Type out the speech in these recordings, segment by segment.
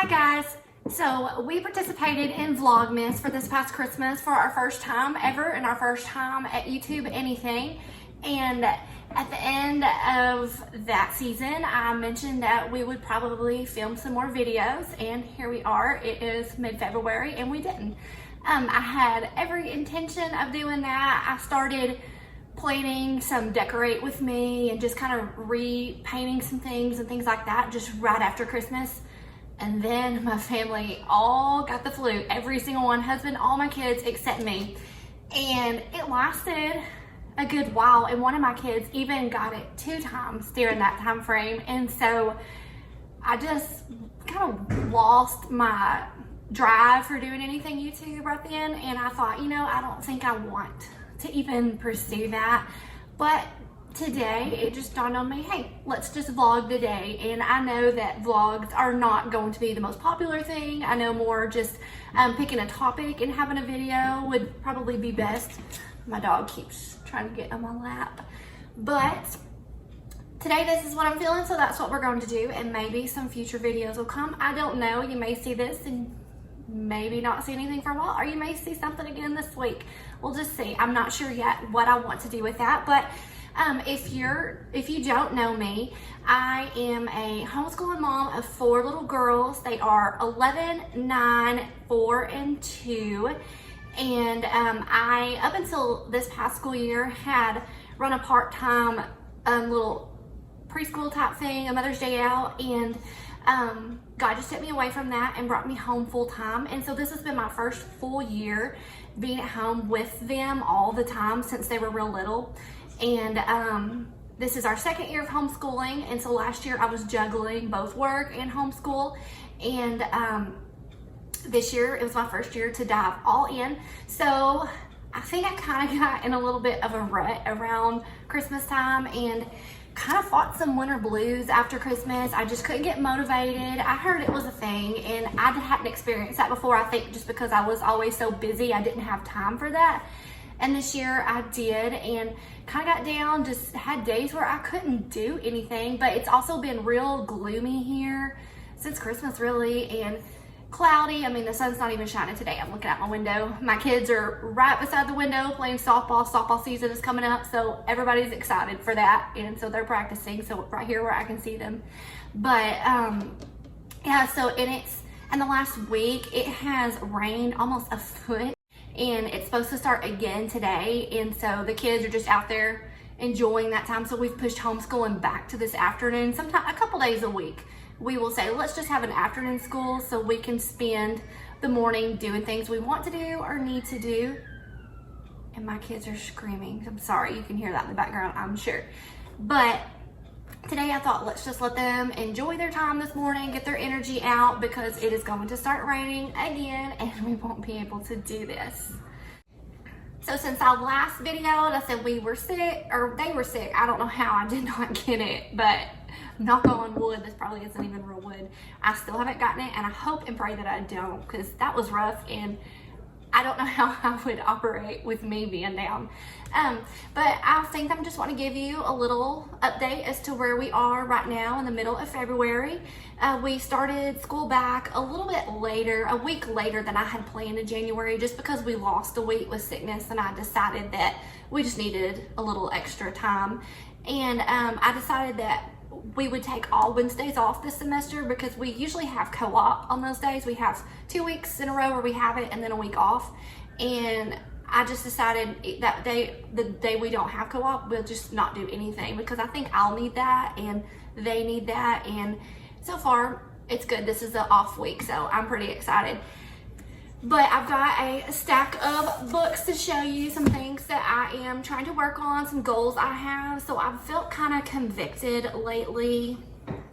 guys, so we participated in Vlogmas for this past Christmas for our first time ever and our first time at YouTube anything. And at the end of that season, I mentioned that we would probably film some more videos, and here we are. It is mid-February and we didn't. I had every intention of doing that. I started planning some decorate with me and just kind of repainting some things and things like that just right after Christmas. And then my family all got the flu, every single one, husband, all my kids except me. And it lasted a good while, and one of my kids even got it 2 times during that time frame. And so I just kind of lost my drive for doing anything YouTube right then. And I thought, you know, I don't think I want to even pursue that. But today it just dawned on me, hey, let's just vlog the day. And I know that vlogs are not going to be the most popular thing. I know more just picking a topic and having a video would probably be best. My dog keeps trying to get on my lap. But today this is what I'm feeling, so that's what we're going to do. And maybe some future videos will come. I don't know. You may see this and maybe not see anything for a while, or you may see something again this week. We'll just see. I'm not sure yet what I want to do with that. But if you don't know me, I am a homeschooling mom of 4 little girls. They are 11, 9, 4, and 2. And I, up until this past school year, had run a part-time little preschool type thing, a Mother's Day out, and God just took me away from that and brought me home full-time. And so this has been my first full year being at home with them all the time since they were real little. And this is our 2nd year of homeschooling. And so last year I was juggling both work and homeschool. And this year it was my first year to dive all in. So I think I kind of got in a little bit of a rut around Christmas time and kind of fought some winter blues after Christmas. I just couldn't get motivated. I heard it was a thing and I hadn't experienced that before. I think just because I was always so busy, I didn't have time for that. And this year I did, and kind of got down, just had days where I couldn't do anything. But it's also been real gloomy here since Christmas, really, and cloudy. I mean, the sun's not even shining today. I'm looking out my window. My kids are right beside the window playing softball. Softball season is coming up, so everybody's excited for that. And so they're practicing, so right here where I can see them. But yeah, so in the last week, it has rained almost a foot. And it's supposed to start again today. And so the kids are just out there enjoying that time. So we've pushed homeschooling back to this afternoon, sometime a couple days a week. We will say, let's just have an afternoon school so we can spend the morning doing things we want to do or need to do. And my kids are screaming. I'm sorry, you can hear that in the background, I'm sure. But today I thought, let's just let them enjoy their time this morning, get their energy out, because it is going to start raining again and we won't be able to do this. So since our last video, I said we were sick, or they were sick. I don't know how I did not get it, but knock on wood, this probably isn't even real wood. I still haven't gotten it, and I hope and pray that I don't, because that was rough and I don't know how I would operate with me being down. But I think I'm just want to give you a little update as to where we are right now in the middle of February. We started school back a little bit later, a week later than I had planned in January, just because we lost a week with sickness and I decided that we just needed a little extra time. And I decided that we would take all Wednesdays off this semester because we usually have co-op on those days. We have 2 weeks in a row where we have it and then a week off. And I just decided that day, the day we don't have co-op, we'll just not do anything, because I think I'll need that and they need that. And so far it's good. This is an off week, so I'm pretty excited. But I've got a stack of books to show you, some things that I am trying to work on, some goals I have. So I've felt kind of convicted lately.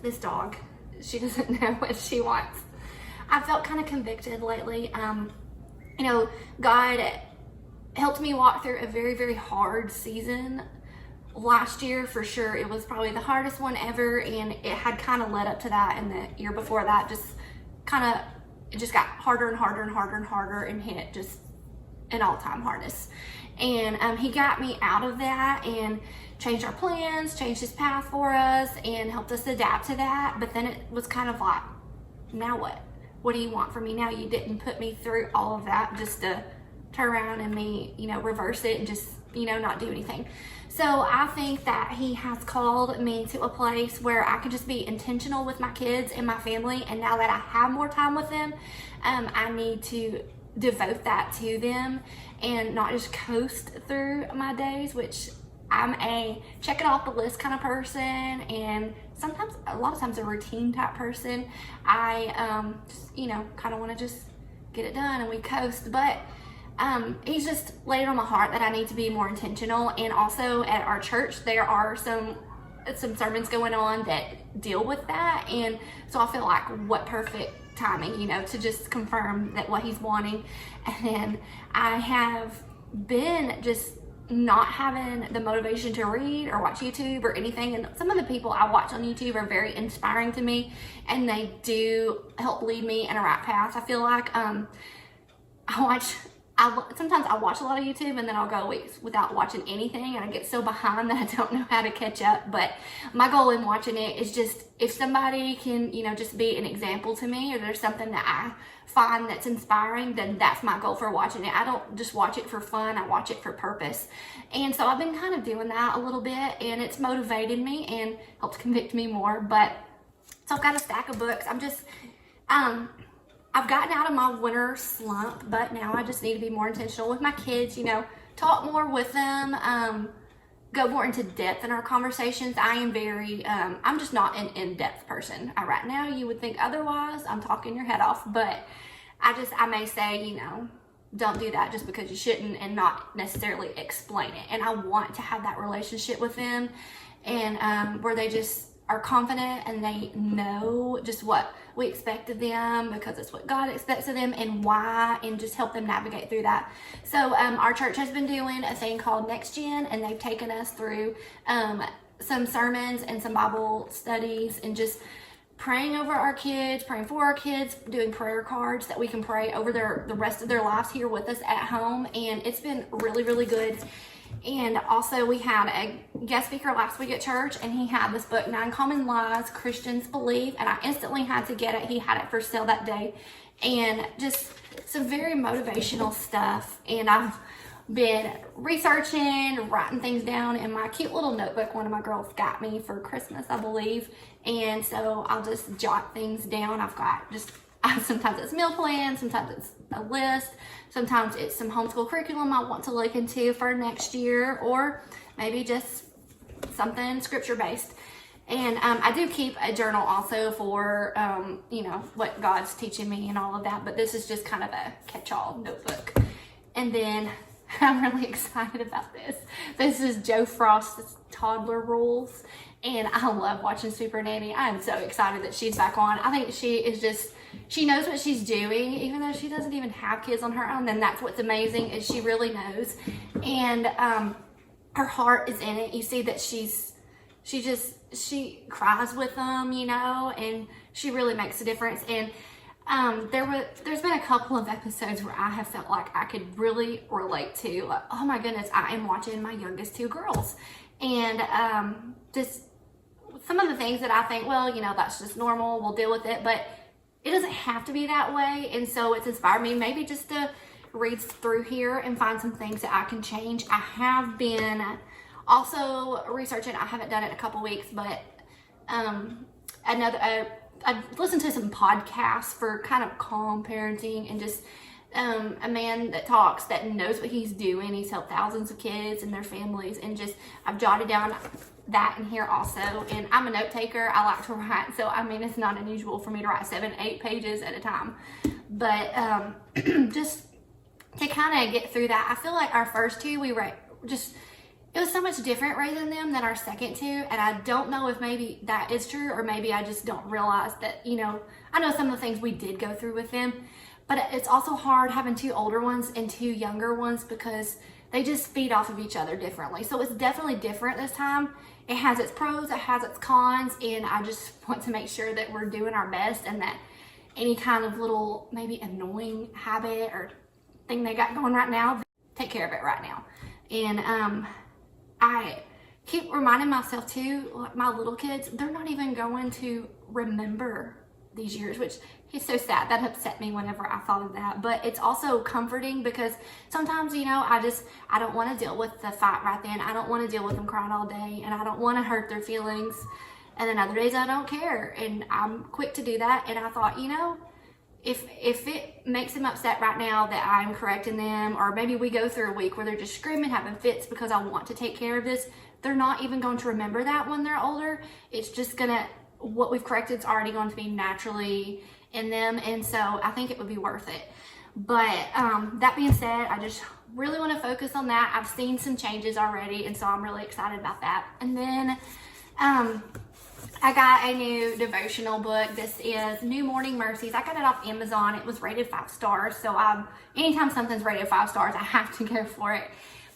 This dog, she doesn't know what she wants. I felt kind of convicted lately. You know, God helped me walk through a very, very hard season last year for sure. It was probably the hardest one ever, and it had kind of led up to that, and the year before that it just got harder and harder and harder and harder and hit just an all-time hardest. And he got me out of that and changed our plans, changed his path for us, and helped us adapt to that. But then it was kind of like, now what? what do you want from me now? You didn't put me through all of that just to turn around and me, reverse it and just, not do anything. So I think that he has called me to a place where I can just be intentional with my kids and my family. And now that I have more time with them, I need to devote that to them and not just coast through my days, which I'm a check it off the list kind of person, and a lot of times a routine type person. I just, kind of want to just get it done and we coast, but he's just laid it on my heart that I need to be more intentional. And also at our church there are some sermons going on that deal with that, and so I feel like what perfect timing, to just confirm that what he's wanting. And then I have been just not having the motivation to read or watch YouTube or anything, and some of the people I watch on YouTube are very inspiring to me, and they do help lead me in a right path. I feel like sometimes I watch a lot of YouTube and then I'll go weeks without watching anything, and I get so behind that I don't know how to catch up. But my goal in watching it is just, if somebody can, just be an example to me, or there's something that I find that's inspiring, then that's my goal for watching it. I don't just watch it for fun, I watch it for purpose. And so I've been kind of doing that a little bit, and it's motivated me and helped convict me more. But so I've got a stack of books. I've gotten out of my winter slump, but now I just need to be more intentional with my kids, talk more with them, go more into depth in our conversations. I am I'm just not an in-depth person. Right now, you would think otherwise. I'm talking your head off, but I may say, don't do that just because you shouldn't, and not necessarily explain it. And I want to have that relationship with them, and where they just are confident and they know just what we expect of them, because it's what God expects of them and why, and just help them navigate through that. So our church has been doing a thing called Next Gen, and they've taken us through some sermons and some Bible studies, and just praying over our kids, praying for our kids, doing prayer cards that we can pray over the rest of their lives here with us at home. And it's been really, really good. And also we had a guest speaker last week at church, and he had this book, 9 Common Lies Christians Believe, and I instantly had to get it. He had it for sale that day, and just some very motivational stuff. And I've been researching, writing things down in my cute little notebook one of my girls got me for Christmas, I believe. And so I'll just jot things down. Sometimes it's meal plans, sometimes it's a list, sometimes it's some homeschool curriculum I want to look into for next year, or maybe just something scripture based. And I do keep a journal also for, what God's teaching me and all of that, but this is just kind of a catch-all notebook. And then I'm really excited about this. This is Joe Frost's Toddler Rules, and I love watching Super Nanny. I am so excited that she's back on. I think she knows what she's doing, even though she doesn't even have kids on her own. Then that's what's amazing, is she really knows, and her heart is in it. You see that she cries with them, and she really makes a difference. And there's been a couple of episodes where I have felt like I could really relate to, like, oh my goodness, I am watching my youngest 2 girls, and just some of the things that I think, well, that's just normal, we'll deal with it, but it doesn't have to be that way. And so it's inspired me maybe just to read through here and find some things that I can change. I have been also researching, I haven't done it in a couple weeks, but I listened to some podcasts for kind of calm parenting, and just a man that talks that knows what he's doing. He's helped thousands of kids and their families, and just I've jotted down that in here also. And I'm a note taker. I like to write, so it's not unusual for me to write 7-8 pages at a time. But just to kind of get through that, I feel like our first 2 it was so much different raising them than our second 2, and I don't know if maybe that is true, or maybe I just don't realize that, I know some of the things we did go through with them, but it's also hard having 2 older ones and 2 younger ones, because they just feed off of each other differently. So it's definitely different this time. It has its pros, it has its cons, and I just want to make sure that we're doing our best, and that any kind of little maybe annoying habit or thing they got going right now, take care of it right now. And I keep reminding myself too, like my little kids, they're not even going to remember these years, which is so sad. That upset me whenever I thought of that. But it's also comforting because sometimes, you know, I don't want to deal with the fight right then. I don't want to deal with them crying all day, and I don't want to hurt their feelings. And then other days I don't care, and I'm quick to do that. And I thought, you know, if it makes them upset right now that I'm correcting them, or maybe we go through a week where they're just screaming, having fits because I want to take care of this, they're not even going to remember that when they're older. It's just gonna, what we've corrected is already going to be naturally in them, and so I think it would be worth it. But that being said, I just really want to focus on that. I've seen some changes already, and so I'm really excited about that. And then I got a new devotional book. This is New Morning Mercies. I got it off Amazon. It was rated 5 stars, so anytime something's rated 5 stars, I have to go for it.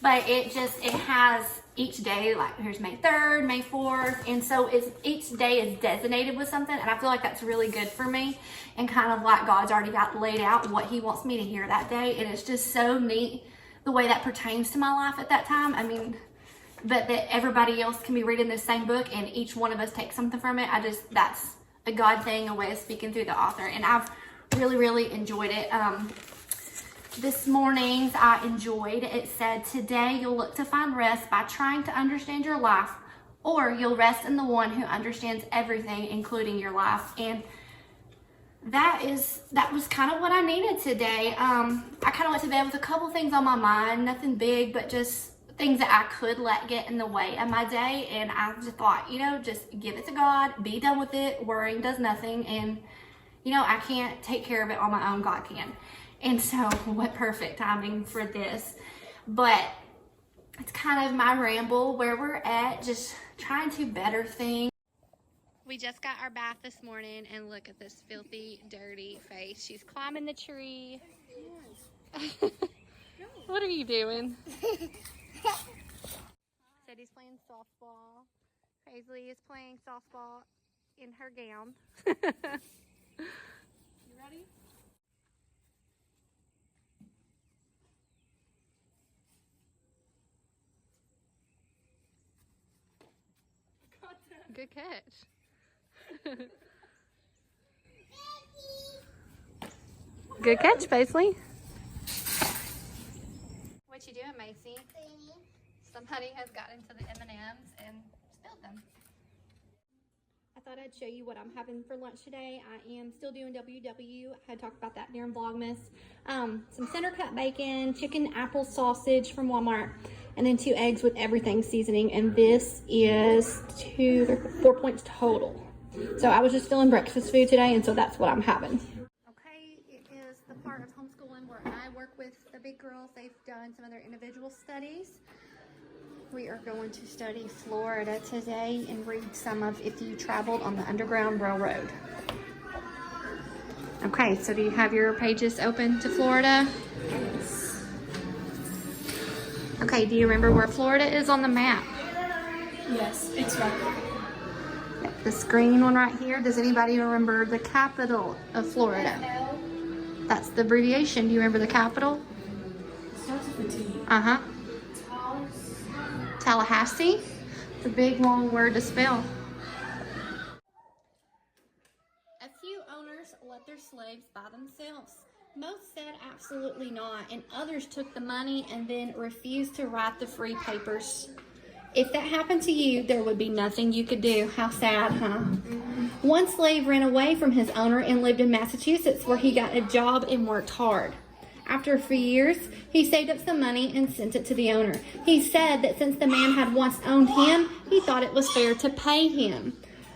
But it has each day, like here's May 3rd, May 4th, and so each day is designated with something, and I feel like that's really good for me, and kind of like God's already got laid out what he wants me to hear that day, and it's just so neat the way that pertains to my life at that time. I mean, but that everybody else can be reading this same book and each one of us takes something from it. That's a God thing, a way of speaking through the author, and I've really, really enjoyed it. This morning's I enjoyed, it said, today you'll look to find rest by trying to understand your life, or you'll rest in the one who understands everything, including your life. And that was kind of what I needed today. I kind of went to bed with a couple things on my mind, nothing big, but just things that I could let get in the way of my day. And I just thought, you know, just give it to God, be done with it. Worrying does nothing. And, you know, I can't take care of it on my own. God can. And so what perfect timing for this. But it's kind of my ramble where we're at, just trying to better things. We just got our bath this morning, and look at this filthy, dirty face. She's climbing the tree. What are you doing? Sadie's playing softball. Paisley is playing softball in her gown. You ready? Good catch. Good catch, Paisley. What you doing, Macy? Somebody has gotten into the M&Ms and spilled them. I thought I'd show you what I'm having for lunch today. I am still doing WW. I had talked about that during Vlogmas. Some center cut bacon, chicken apple sausage from Walmart, and then 2 eggs with everything seasoning. And this is 4 points total. So I was just feeling breakfast food today, and so that's what I'm having. Okay, it is the part of homeschooling where I work with the big girls. They've done some of their individual studies. We are going to study Florida today and read some of If You Traveled on the Underground Railroad. Okay, so do you have your pages open to Florida? Yes. Okay, do you remember where Florida is on the map? Yes, it's right there. This green one right here. Does anybody remember the capital of Florida? No. That's the abbreviation. Do you remember the capital? It starts with a T. Uh-huh. Tallahassee. It's a big, long word to spell. A few owners let their slaves by themselves. Most said absolutely not, and others took the money and then refused to write the free papers. If that happened to you, there would be nothing you could do. How sad, huh? One slave ran away from his owner and lived in Massachusetts, where he got a job and worked hard. After a few years, he saved up some money and sent it to the owner. He said that since the man had once owned him, he thought it was fair to pay him.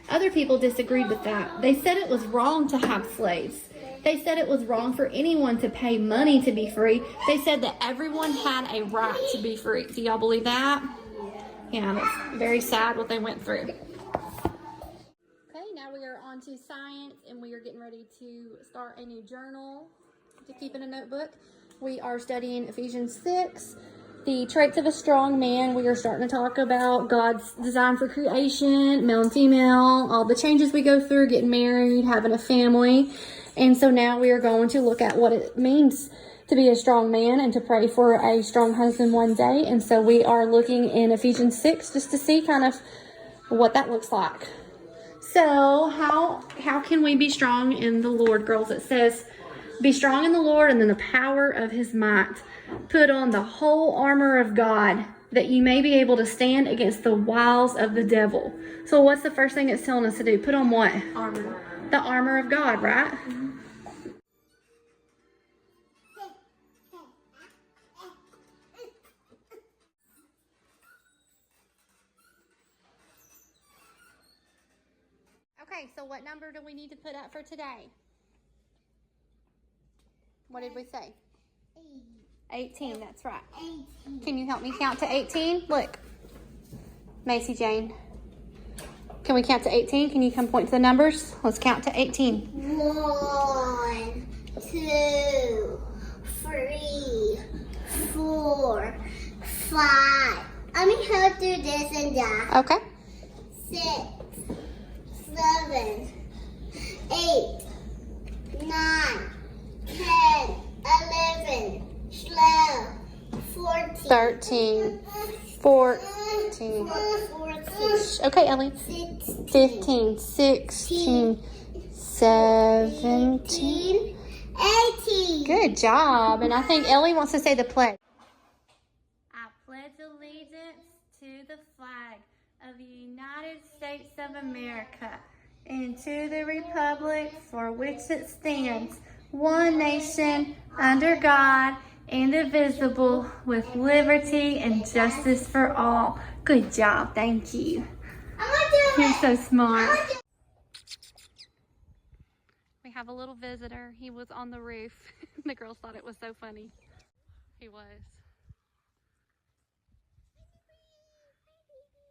Other people disagreed with that. They said it was wrong to have slaves. They said it was wrong for anyone to pay money to be free. They said that everyone had a right to be free. Do y'all believe that? Yeah, that's very sad what they went through. Okay, now we are on to science, and we are getting ready to start a new journal to keep in a notebook. We are studying Ephesians 6, the traits of a strong man. We are starting to talk about God's design for creation, male and female, all the changes we go through, getting married, having a family. And so now we are going to look at what it means to be a strong man and to pray for a strong husband one day. And so we are looking in Ephesians 6 just to see kind of what that looks like. So how can we be strong in the Lord, girls? It says, be strong in the Lord and in the power of his might. Put on the whole armor of God, that you may be able to stand against the wiles of the devil. So what's the first thing it's telling us to do? Put on what? Armor. The armor of God, right? Okay, so what number do we need to put up for today? What did we say? 18, that's right. 18. Can you help me count to 18? Look. Macy Jane. Can we count to 18? Can you come point to the numbers? Let's count to 18. 1, 2, 3, 4, 5. Let me help do this and that. Okay. 6, 7, 8, 9, 10, 11, 12, 14, 13, 14. 14, Okay, Ellie. 16, 15, 16, 17. 18. Good job. And I think Ellie wants to say the pledge. I pledge allegiance to the flag of the United States of America and to the republic for which it stands, one nation, under God, indivisible, with liberty and justice for all. Good job. Thank you. You're so smart. We have a little visitor. He was on the roof. The girls thought it was so funny. He was.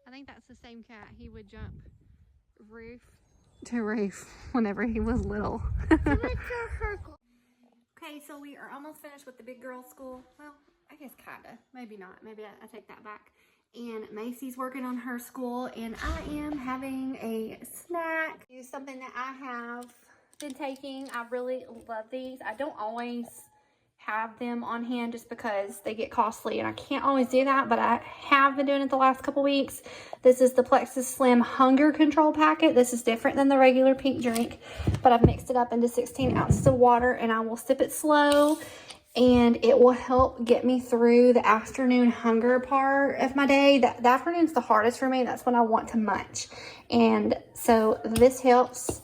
I think that's the same cat. He would jump roof to roof whenever he was little. Okay, so we are almost finished with the big girls' school. Well, I guess kinda. Maybe not. Maybe I take that back. And Macy's working on her school, and I am having a snack. It's something that I have been taking. I really love these. I don't always have them on hand just because they get costly, and I can't always do that, but I have been doing it the last couple weeks. This is the Plexus Slim Hunger Control Packet. This is different than the regular pink drink, but I've mixed it up into 16 ounces of water, and I will sip it slow, and it will help get me through the afternoon hunger part of my day. The afternoon's the hardest for me. That's when I want to munch, and so this helps.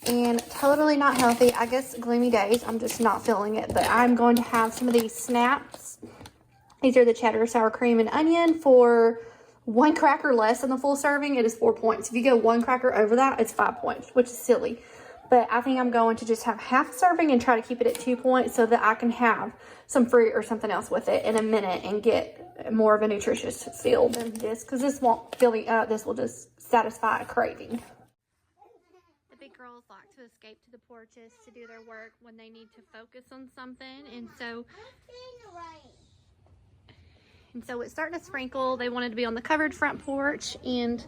And totally not healthy. I guess gloomy days, I'm just not feeling it. But I'm going to have some of these snaps. These are the cheddar, sour cream, and onion for 1 cracker less than the full serving. It is 4 points. If you go 1 cracker over that, it's 5 points, which is silly. But I think I'm going to just have half a serving and try to keep it at 2 points so that I can have some fruit or something else with it in a minute and get more of a nutritious feel than this. Because this won't fill me up. This will just satisfy a craving. Girls like to escape to the porches to do their work when they need to focus on something, and so it's starting to sprinkle. They wanted to be on the covered front porch, and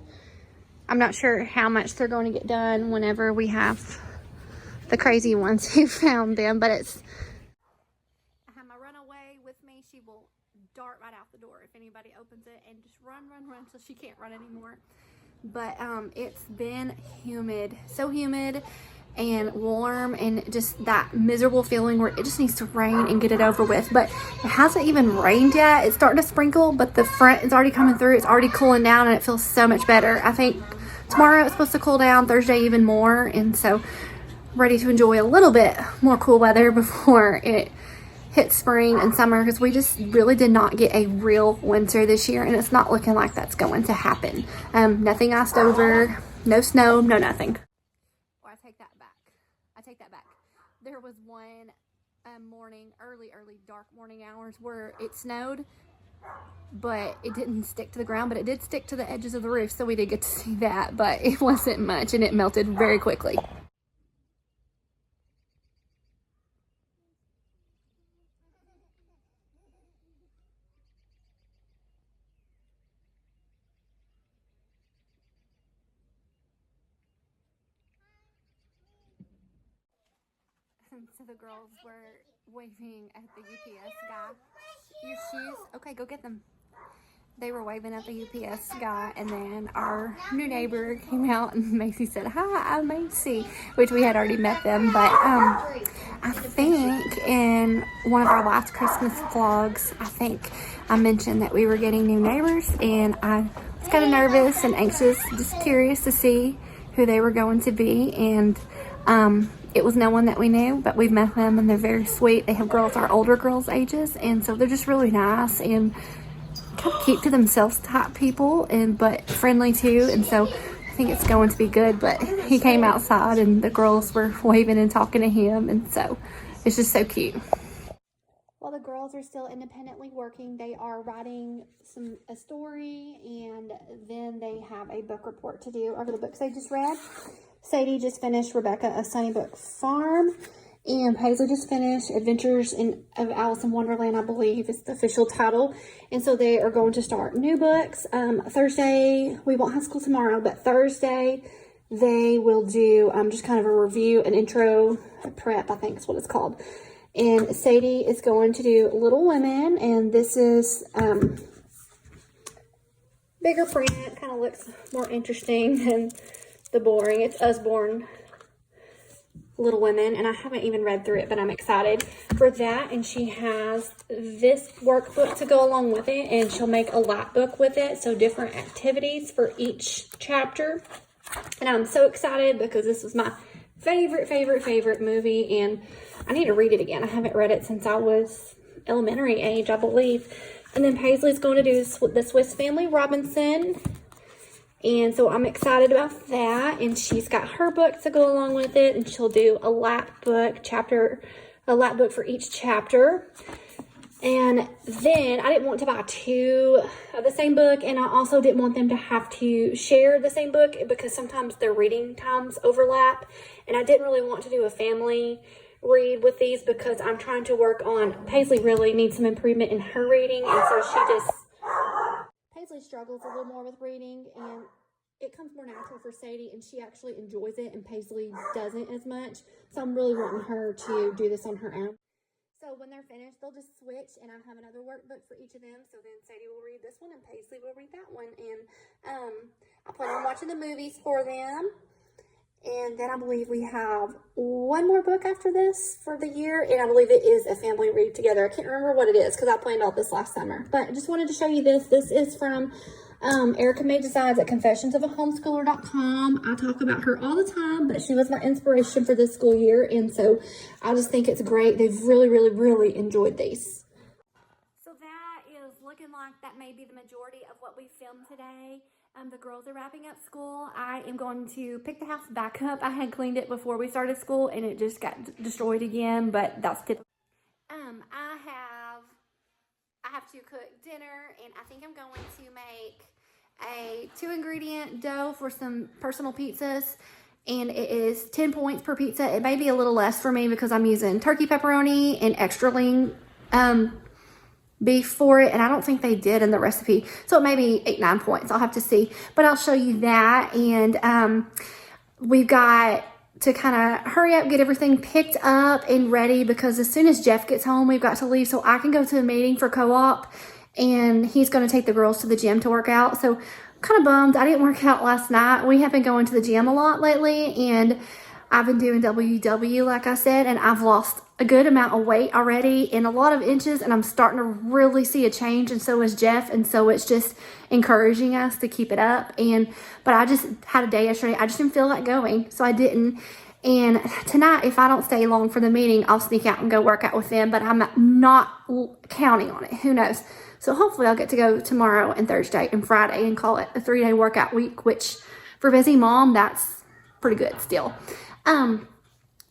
I'm not sure how much they're going to get done whenever we have the crazy ones who found them, but it's I have my runaway with me. She will dart right out the door if anybody opens it and just run so she can't run anymore. But it's been humid, so humid and warm, and just that miserable feeling where it just needs to rain and get it over with. But it hasn't even rained yet. It's starting to sprinkle, but the front is already coming through. It's already cooling down, and it feels so much better. I think tomorrow it's supposed to cool down, Thursday even more, and so ready to enjoy a little bit more cool weather before it hit spring and summer, because we just really did not get a real winter this year, and it's not looking like that's going to happen. Nothing iced over, no snow, no nothing. Or I take that back. There was one morning, early dark morning hours where it snowed, but it didn't stick to the ground, but it did stick to the edges of the roof, so we did get to see that, but it wasn't much, and it melted very quickly. So the girls were waving at the UPS guy. Your shoes? Okay, go get them. they were waving at the UPS guy, and then our new neighbor came out, and Macy said, "Hi, I'm Macy," which we had already met them. But I think in one of our last Christmas vlogs, I think I mentioned that we were getting new neighbors, and I was kind of nervous and anxious, just curious to see who they were going to be. And it was no one that we knew, but we've met them, and they're very sweet. They have girls our older girls' ages, and so they're just really nice and kind of keep to themselves type people, and but friendly too. And so I think it's going to be good. But he came outside, and the girls were waving and talking to him, and so it's just so cute. While the girls are still independently working, they are writing a story, and then they have a book report to do over the books they just read. Sadie just finished Rebecca a Sunnybrook Farm, and Paisley just finished Adventures of Alice in Wonderland, I believe is the official title. And so they are going to start new books. Thursday, we won't have school tomorrow, but Thursday they will do just kind of a review, an intro prep, I think is what it's called. And Sadie is going to do Little Women, and this is bigger print, kind of looks more interesting than the boring. It's Usborne Little Women, and I haven't even read through it, but I'm excited for that. And she has this workbook to go along with it, and she'll make a lap book with it, so different activities for each chapter. And I'm so excited because this was my favorite movie, and I need to read it again. I haven't read it since I was elementary age, I believe. And then Paisley's going to do the Swiss Family Robinson, and so I'm excited about that. And she's got her book to go along with it, and she'll do a lap book for each chapter. And then I didn't want to buy two of the same book, and I also didn't want them to have to share the same book because sometimes their reading times overlap, and I didn't really want to do a family read with these because I'm trying to work on, Paisley really needs some improvement in her reading, and so Paisley struggles a little more with reading, and it comes more natural for Sadie, and she actually enjoys it, and Paisley doesn't as much. So I'm really wanting her to do this on her own. So when they're finished, they'll just switch, and I have another workbook for each of them. So then Sadie will read this one, and Paisley will read that one. And I plan on watching the movies for them. And then I believe we have one more book after this for the year, and I believe it is a family read together. I can't remember what it is because I planned all this last summer. But I just wanted to show you this. This is from Erica Made Designs at confessionsofahomeschooler.com. I talk about her all the time, but she was my inspiration for this school year, and so I just think it's great. They've really enjoyed these. So that is looking like that may be the majority of what we filmed today. The girls are wrapping up school. I am going to pick the house back up. I had cleaned it before we started school, and it just got destroyed again, but that's typical. I have to cook dinner, and I think I'm going to make a 2-ingredient dough for some personal pizzas, and it is 10 points per pizza. It may be a little less for me because I'm using turkey pepperoni and extra lean beef for it, and I don't think they did in the recipe, so it may be 8-9 points. I'll have to see, but I'll show you that. And we've got to kind of hurry up, get everything picked up and ready, because as soon as Jeff gets home, we've got to leave so I can go to a meeting for co-op, and he's going to take the girls to the gym to work out. So I'm kind of bummed I didn't work out last night. We have been going to the gym a lot lately, and I've been doing WW, like I said, and I've lost a good amount of weight already and a lot of inches, and I'm starting to really see a change, and so is Jeff, and so it's just encouraging us to keep it up. But I just had a day yesterday, I just didn't feel like going, so I didn't. And tonight, if I don't stay long for the meeting, I'll sneak out and go work out with them, but I'm not counting on it. Who knows? So hopefully I'll get to go tomorrow and Thursday and Friday and call it a 3-day workout week, which for busy mom, that's pretty good still.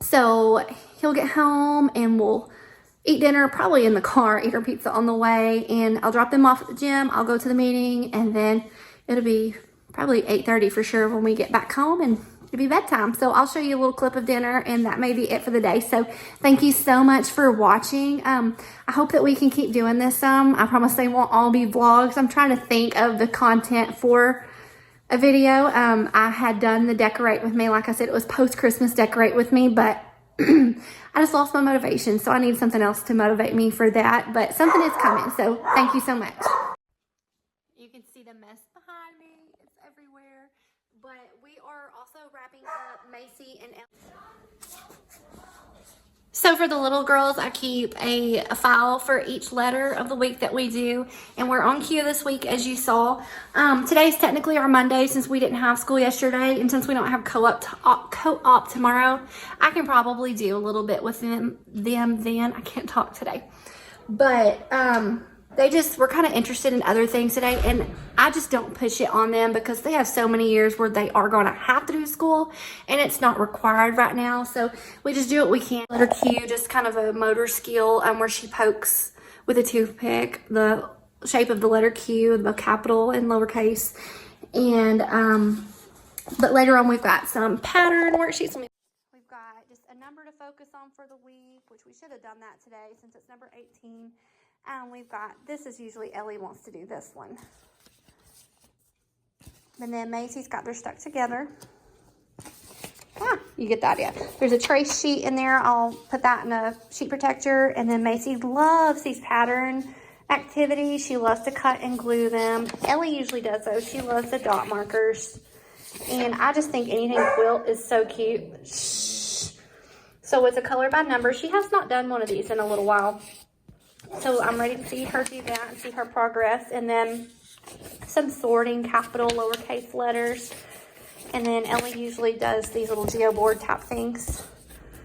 So he'll get home and we'll eat dinner, probably in the car, eat our pizza on the way, and I'll drop them off at the gym. I'll go to the meeting, and then it'll be probably 8:30 for sure when we get back home, and it'll be bedtime. So I'll show you a little clip of dinner, and that may be it for the day. So thank you so much for watching. I hope that we can keep doing this some. I promise they won't all be vlogs. I'm trying to think of the content for a video. I had done the decorate with me. Like I said, it was post-Christmas decorate with me, but I just lost my motivation. So I need something else to motivate me for that, but something is coming. So thank you so much. You can see the mess behind me. It's everywhere. But we are also wrapping up Macy and Ellie. So for the little girls, I keep a file for each letter of the week that we do. And we're on cue this week, as you saw. Today's technically our Monday since we didn't have school yesterday. And since we don't have co-op tomorrow, I can probably do a little bit with them then. I can't talk today. But we're kind of interested in other things today, and I just don't push it on them because they have so many years where they are going to have to do school, and it's not required right now. So we just do what we can. Letter Q, just kind of a motor skill where she pokes with a toothpick the shape of the letter Q, the capital and lowercase. And but later on we've got some pattern worksheets. We've got just a number to focus on for the week, which we should have done that today since it's number 18. And we've got, this is usually Ellie wants to do this one. And then Macy's got their stuck together. You get the idea. There's a trace sheet in there. I'll put that in a sheet protector. And then Macy loves these pattern activities. She loves to cut and glue them. Ellie usually does those. She loves the dot markers. And I just think anything quilt is so cute. Shh. So it's a color by number. She has not done one of these in a little while. So I'm ready to see her do that and see her progress. And then some sorting, capital, lowercase letters. And then Ellie usually does these little geoboard type things.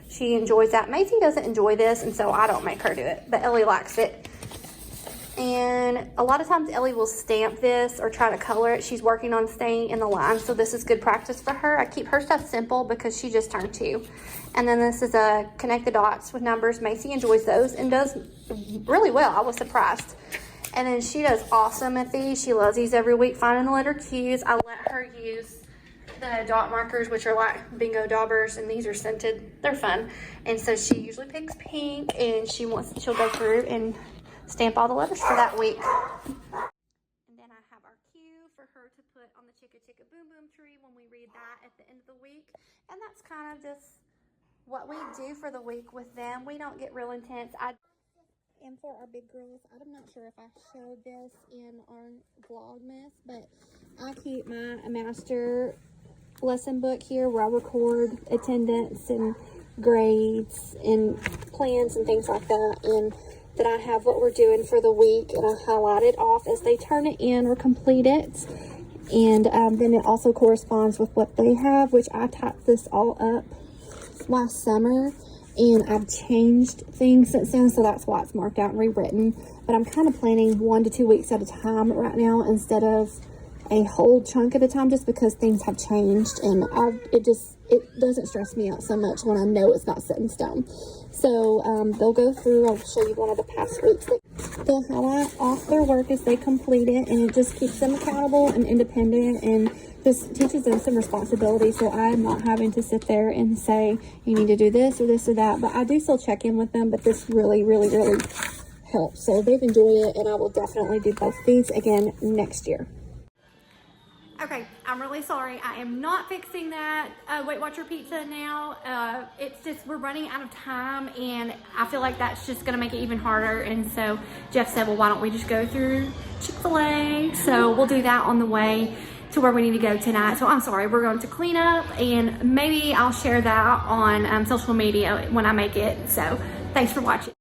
She enjoys that. Macy doesn't enjoy this, and so I don't make her do it. But Ellie likes it. And a lot of times Ellie will stamp this or try to color it. She's working on staying in the line, so this is good practice for her. I keep her stuff simple because she just turned 2. And then this is a connect the dots with numbers. Macy enjoys those and does really well. I was surprised. And then she does awesome at these. She loves these every week, finding the letter Q's. I let her use the dot markers, which are like bingo daubers, and these are scented. They're fun. And so she usually picks pink, and she'll go through and stamp all the letters for that week. And then I have our cue for her to put on the chicka chicka boom boom tree when we read that at the end of the week. And that's kind of just what we do for the week with them. We don't get real intense. And for our big girls, I'm not sure if I showed this in our Vlogmas, but I keep my master lesson book here where I record attendance and grades and plans and things like that, and that I have what we're doing for the week, and I highlight it off as they turn it in or complete it. And then it also corresponds with what they have, which I typed this all up last summer, and I've changed things since then, so that's why it's marked out and rewritten. But I'm kind of planning 1 to 2 weeks at a time right now instead of a whole chunk at a time, just because things have changed, and it doesn't stress me out so much when I know it's not set in stone. So they'll go through. I'll show you one of the past weeks. They'll highlight off their work as they complete it, and it just keeps them accountable and independent, and just teaches them some responsibility. So I'm not having to sit there and say, you need to do this or this or that. But I do still check in with them, but this really, really, really helps. So they've enjoyed it, and I will definitely do both these again next year. Okay, I'm really sorry. I am not fixing that Weight Watcher pizza now. It's just, we're running out of time, and I feel like that's just gonna make it even harder. And so Jeff said, well, why don't we just go through Chick-fil-A? So we'll do that on the way to where we need to go tonight. So I'm sorry, we're going to clean up, and maybe I'll share that on social media when I make it. So thanks for watching.